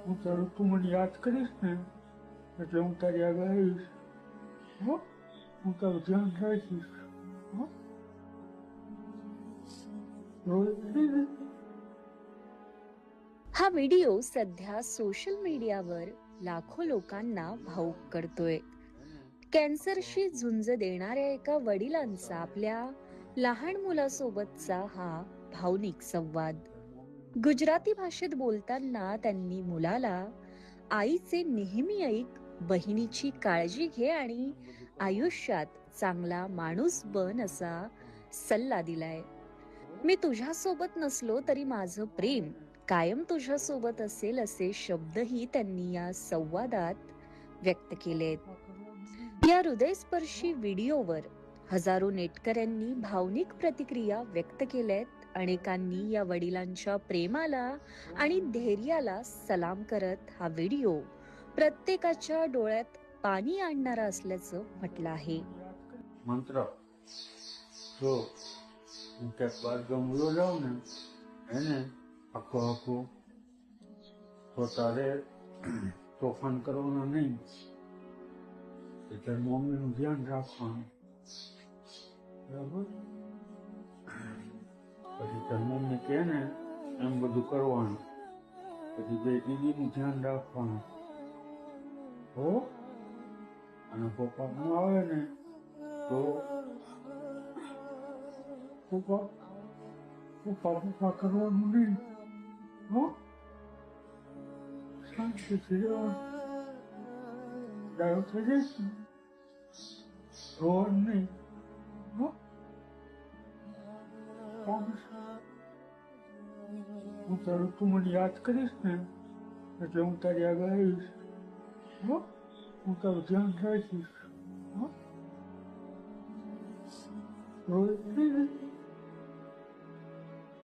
હું તારું તું મને યાદ કરીશ ને એટલે હું તારી આગળ આવીશ. હો, હું તારું ધ્યાન રાખીશ. હો, રોજ हा व्हिडिओ सध्या सोशल मीडियावर लाखो लोकांना भावुक करतोय. कॅन्सरशी झुंज देणाऱ्या एका वडिलांचा आपल्या लहान मुलासोबतचा हा भावनिक संवाद. गुजराती भाषेत बोलताना त्यांनी मुलाला आईचे नेहमी ऐक, बहिणीची काळजी घे आणि आयुष्यात चांगला माणूस बन असा सल्ला दिलाय. मी तुझ्यासोबत नसलो तरी माझं प्रेम कायम तुझ्यासोबत असेल असे शब्दही त्यांनी या संवादात व्यक्त केलेत. या हृदयस्पर्शी व्हिडिओवर हजारो नेटकऱ्यांनी भावनिक प्रतिक्रिया व्यक्त केल्यात. अनेकांनी या वडिलांच्या प्रेमाला आणि धैर्याला सलाम करत हा व्हिडिओ प्रत्येकाच्या डोळ्यात पाणी आणणारा असल्याचं म्हटलं आहे. મંત્ર જો હું ક્યાંક બહાર ગમલો જાઉં ને એને આખો આખો તો તારે તોફાન કરવાનું નહીં, એટલે મમ્મીનું ધ્યાન રાખવાનું, બરાબર? પછી તારી મમ્મી કહે ને એમ બધું કરવાનું, પછી બે દીદીનું ધ્યાન રાખવાનું. હો, અને પપ્પા ન આવે ને તો પપ્પા પપ્પા પપ્પા કરવાનું નહીં. હો, શાંતિથી રહેવાનું, ડાયો થઈ જઈશ ને રોવાનું નહીં. હો, હું તારું તું મને યાદ કરીશ ને એટલે હું તારી આગળ આવીશ. હો, હું તારું ધ્યાન રાખીશ. હો, રોજ